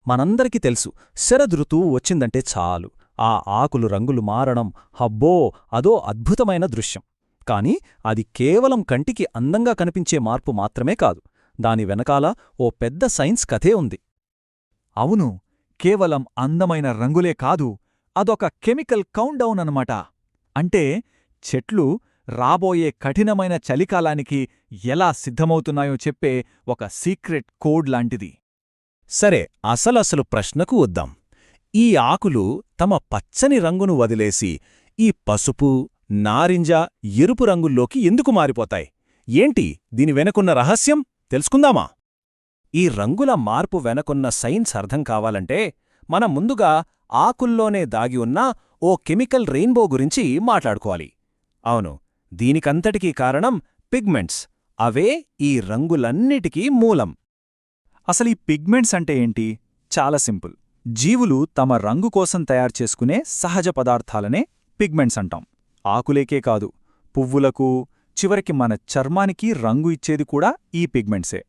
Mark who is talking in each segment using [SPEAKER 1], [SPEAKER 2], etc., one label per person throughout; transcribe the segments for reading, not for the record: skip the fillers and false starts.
[SPEAKER 1] మనందరికీ తెలుసు, శరదృతువు వచ్చిందంటే చాలు ఆ ఆకులు రంగులు మారడం, హబ్బో, అదో అద్భుతమైన దృశ్యం. కాని అది కేవలం కంటికి అందంగా కనిపించే మార్పు మాత్రమే కాదు, దాని వెనకాల ఓ పెద్ద సైన్స్ కథే ఉంది.
[SPEAKER 2] అవును, కేవలం అందమైన రంగులే కాదు, అదొక కెమికల్ కౌంట్డౌన్ అన్నమాట. అంటే చెట్లు రాబోయే కఠినమైన చలికాలానికి ఎలా సిద్ధమవుతున్నాయో చెప్పే ఒక సీక్రెట్ కోడ్ లాంటిది.
[SPEAKER 1] సరే, అసలసలు ప్రశ్నకు వద్దాం. ఈ ఆకులు తమ పచ్చని రంగును వదిలేసి ఈ పసుపు, నారింజ, ఎరుపు రంగుల్లోకి ఎందుకు మారిపోతాయి? ఏంటి దీని వెనకున్న రహస్యం? తెలుసుకుందామా? ఈ రంగుల మార్పు వెనకున్న సైన్స్ అర్థం కావాలంటే మనం ముందుగా ఆకుల్లోనే దాగి ఉన్న ఓ కెమికల్ రెయిన్బో గురించి మాట్లాడుకోవాలి. అవును, దీనికంతటికీ కారణం పిగ్మెంట్స్. అవే ఈ రంగులన్నిటికీ మూలం.
[SPEAKER 2] అసలీ పిగ్మెంట్స్ అంటే ఏంటి? చాలా సింపుల్. జీవులు తమ రంగు కోసం తయారుచేసుకునే సహజ పదార్థాలనే పిగ్మెంట్స్ అంటాం. ఆకులేకే కాదు, పువ్వులకు, చివరికి మన చర్మానికి రంగు ఇచ్చేది కూడా ఈ పిగ్మెంట్సే.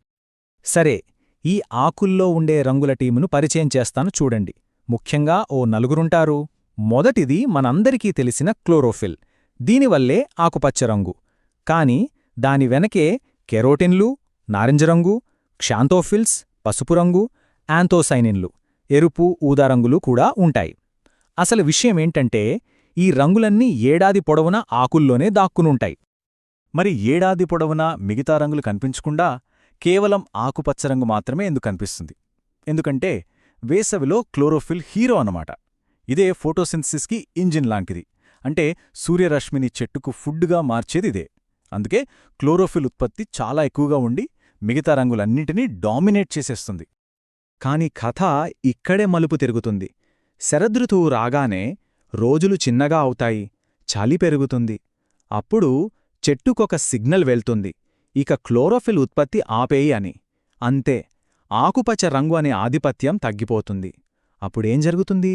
[SPEAKER 3] సరే, ఈ ఆకుల్లో ఉండే రంగుల టీమును పరిచయం చేస్తాను చూడండి. ముఖ్యంగా ఓ నలుగురుంటారు. మొదటిది మనందరికీ తెలిసిన క్లోరోఫిల్. దీనివల్లే ఆకుపచ్చ రంగు. కాని దాని వెనకే కెరోటిన్లు, నారింజరంగు, క్షాంతోఫిల్స్, పసుపు రంగు, యాంథోసైనిన్లు, ఎరుపు, ఊదారంగులు కూడా ఉంటాయి. అసలు విషయమేంటంటే ఈ రంగులన్నీ ఏడాది పొడవునా ఆకుల్లోనే దాక్కునుంటాయి.
[SPEAKER 2] మరి ఏడాది పొడవునా మిగతా రంగులు కనిపించకుండా కేవలం ఆకుపచ్చరంగు మాత్రమే ఎందుకు కనిపిస్తుంది? ఎందుకంటే వేసవిలో క్లోరోఫిల్ హీరో అన్నమాట. ఇదే ఫోటోసింథసిస్కి ఇంజిన్ లాంటిది. అంటే సూర్యరశ్మిని చెట్టుకు ఫుడ్డుగా మార్చేదిదే. అందుకే క్లోరోఫిల్ ఉత్పత్తి చాలా ఎక్కువగా ఉండి మిగతా రంగులన్నింటినీ డామినేట్ చేసేస్తుంది. కాని కథ ఇక్కడే మలుపు తిరుగుతుంది. శరదృతువు రాగానే రోజులు చిన్నగా అవుతాయి, చలి పెరుగుతుంది. అప్పుడు చెట్టుకొక సిగ్నల్ వెళ్తుంది, ఇక క్లోరోఫిల్ ఉత్పత్తి ఆపేయి అని. అంతే, ఆకుపచ్చ రంగు అనే ఆధిపత్యం తగ్గిపోతుంది. అప్పుడేం జరుగుతుంది?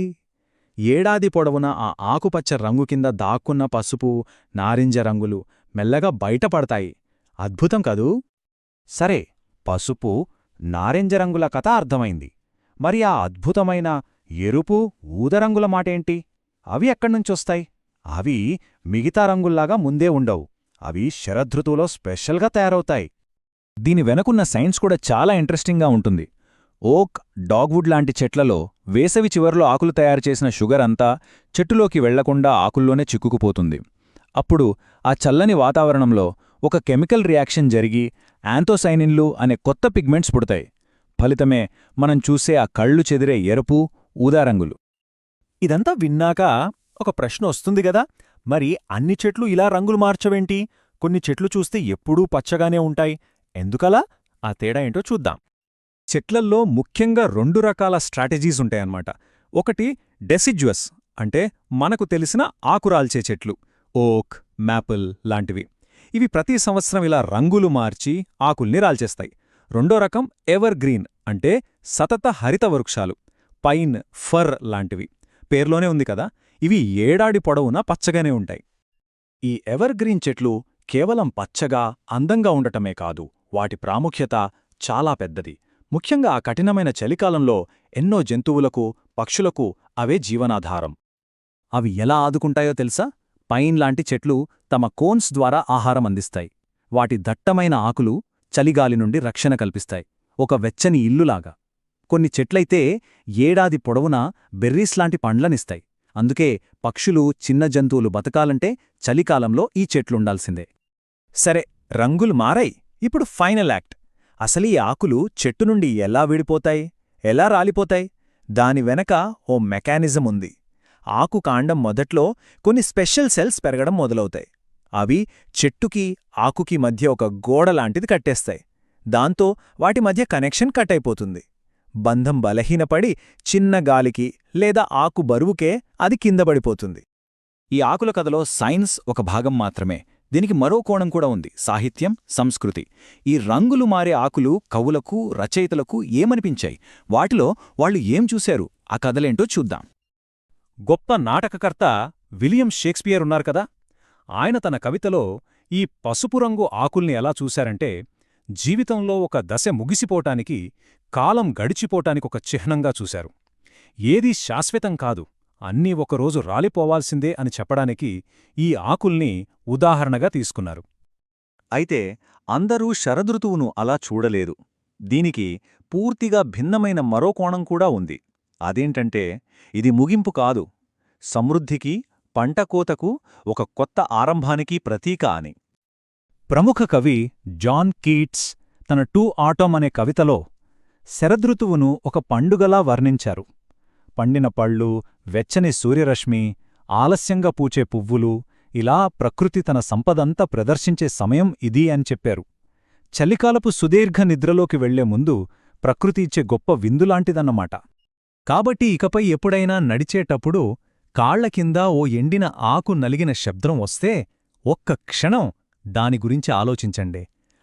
[SPEAKER 2] ఏడాది పొడవునా ఆ ఆకుపచ్చ రంగు కింద దాక్కున్న పసుపు, నారింజ రంగులు మెల్లగా బయటపడతాయి. అద్భుతం కదూ?
[SPEAKER 1] సరే, పసుపు, నారింజ రంగుల కథ అర్థమైంది. మరి ఆ అద్భుతమైన ఎరుపు, ఊదరంగుల మాటేంటి? అవి ఎక్కడ్నుంచొస్తాయి? అవి మిగతా రంగుల్లాగా ముందే ఉండవు. అవి శరదృతువులో స్పెషల్గా తయారవుతాయి.
[SPEAKER 2] దీని వెనకున్న సైన్స్ కూడా చాలా ఇంట్రెస్టింగ్గా ఉంటుంది. ఓక్, డాగ్వుడ్ లాంటి చెట్లలో వేసవి చివర్లో ఆకులు తయారుచేసిన షుగర్ అంతా చెట్టులోకి వెళ్లకుండా ఆకుల్లోనే చిక్కుకుపోతుంది. అప్పుడు ఆ చల్లని వాతావరణంలో ఒక కెమికల్ రియాక్షన్ జరిగి యాంథోసైనిన్లు అనే కొత్త పిగ్మెంట్స్ పుడతాయి. ఫలితమే మనం చూసే ఆ కళ్ళు చెదిరే ఎరుపు, ఊదారంగులు.
[SPEAKER 1] ఇదంతా విన్నాక ఒక ప్రశ్న వస్తుంది గదా, మరి అన్ని చెట్లు ఇలా రంగులు మార్చవేంటి? కొన్ని చెట్లు చూస్తే ఎప్పుడూ పచ్చగానే ఉంటాయి, ఎందుకలా? ఆ తేడా ఏంటో చూద్దాం.
[SPEAKER 2] చెట్లల్లో ముఖ్యంగా 2 రకాల స్ట్రాటజీస్ ఉంటాయన్నమాట. ఒకటి డెసిడ్యువస్, అంటే మనకు తెలిసిన ఆకురాల్చే చెట్లు, ఓక్, మ్యాపిల్ లాంటివి. ఇవి ప్రతి సంవత్సరం ఇలా రంగులు మార్చి ఆకుల్ని రాల్చేస్తాయి. రెండో రకం ఎవర్ గ్రీన్, అంటే సతత హరిత వృక్షాలు, పైన్, ఫర్ లాంటివి. పేర్లోనే ఉంది కదా, ఇవి ఏడాది పొడవునా పచ్చగానే ఉంటాయి. ఈ ఎవర్ గ్రీన్ చెట్లు కేవలం పచ్చగా, అందంగా ఉండటమే కాదు, వాటి ప్రాముఖ్యత చాలా పెద్దది. ముఖ్యంగా ఆ కఠినమైన చలికాలంలో ఎన్నో జంతువులకు, పక్షులకు అవే జీవనాధారం. అవి ఎలా ఆదుకుంటాయో తెలుసా? పైన్ లాంటి చెట్లు తమ కోన్స్ ద్వారా ఆహారం అందిస్తాయి. వాటి దట్టమైన ఆకులు చలిగాలి నుండి రక్షణ కల్పిస్తాయి, ఒక వెచ్చని ఇల్లులాగా. కొన్ని చెట్లయితే ఏడాది పొడవునా బెర్రీస్ లాంటి పండ్లనిస్తాయి. అందుకే పక్షులు, చిన్న జంతువులు బతకాలంటే చలికాలంలో ఈ చెట్లుండాల్సిందే. సరే, రంగులు మారాయి, ఇప్పుడు ఫైనల్ యాక్ట్. అసలీ ఆకులు చెట్టు నుండి ఎలా విడిపోతాయి, ఎలా రాలిపోతాయి? దాని వెనక ఓ మెకానిజం ఉంది. ఆకు కాండం మొదట్లో కొన్ని స్పెషల్ సెల్స్ పెరగడం మొదలవుతాయి. అవి చెట్టుకి, ఆకుకి మధ్య ఒక గోడలాంటిది కట్టేస్తాయి. దాంతో వాటి మధ్య కనెక్షన్ కట్ అయిపోతుంది. బంధం బలహీనపడి చిన్న గాలికి లేదా ఆకు బరువుకే అది కిందపడిపోతుంది. ఈ ఆకుల కథలో సైన్స్ ఒక భాగం మాత్రమే. దీనికి మరో కోణం కూడా ఉంది, సాహిత్యం, సంస్కృతి. ఈ రంగులు మారే ఆకులు కవులకు, రచయితలకు ఏమనిపించాయి? వాటిలో వాళ్ళు ఏం చూశారు? ఆ కథలేంటో చూద్దాం. గొప్ప నాటకకర్త విలియం షేక్స్పియర్ ఉన్నారు కదా, ఆయన తన కవితలో ఈ పసుపు రంగు ఆకుల్ని ఎలా చూశారంటే, జీవితంలో ఒక దశ ముగిసిపోటానికి, కాలం గడిచిపోటానికొక చిహ్నంగా చూశారు. ఏదీ శాశ్వతం కాదు, అన్నీ ఒకరోజు రాలిపోవాల్సిందే అని చెప్పడానికి ఈ ఆకుల్ని ఉదాహరణగా తీసుకున్నారు.
[SPEAKER 1] అయితే అందరూ శరదృతువును అలా చూడలేదు. దీనికి పూర్తిగా భిన్నమైన మరో కోణం కూడా ఉంది. అదేంటంటే, ఇది ముగింపు కాదు, సమృద్ధికి, పంటకోతకు, ఒక కొత్త ఆరంభానికి ప్రతీక అని.
[SPEAKER 2] ప్రముఖ కవి జాన్ కీట్స్ తన టు ఆటమ్ అనే కవితలో శరదృతువును ఒక పండుగలా వర్ణించారు. పండిన పళ్ళు, వెచ్చని సూర్యరశ్మి, ఆలస్యంగా పూచే పువ్వులు, ఇలా ప్రకృతి తన సంపదంతా ప్రదర్శించే సమయం ఇది అని చెప్పారు. చలికాలపు సుదీర్ఘ నిద్రలోకి వెళ్లే ముందు ప్రకృతి ఇచ్చే గొప్ప విందులాంటిదన్నమాట. కాబట్టి ఇకపై ఎప్పుడైనా నడిచేటప్పుడు కాళ్ల కింద ఓ ఎండిన ఆకు నలిగిన శబ్దం వస్తే ఒక్క క్షణం దాని గురించి ఆలోచించండి.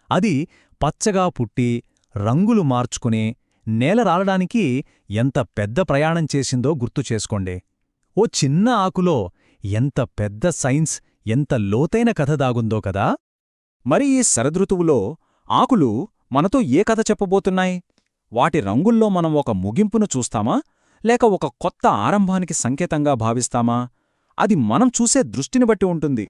[SPEAKER 2] అది పచ్చగా పుట్టి, రంగులు మార్చుకుని, నేల రాలడానికి ఎంత పెద్ద ప్రయాణం చేసిందో గుర్తుచేసుకోండి. ఓ చిన్న ఆకులో ఎంత పెద్ద సైన్స్, ఎంత లోతైన కథ దాగుందో కదా.
[SPEAKER 1] మరి ఈ శరదృతువులో ఆకులు మనతో ఏ కథ చెప్పబోతున్నాయి? వాటి రంగుల్లో మనం ఒక ముగింపును చూస్తామా, లేక ఒక కొత్త ఆరంభానికి సంకేతంగా భావిస్తామా? అది మనం చూసే దృష్టిని బట్టి ఉంటుంది.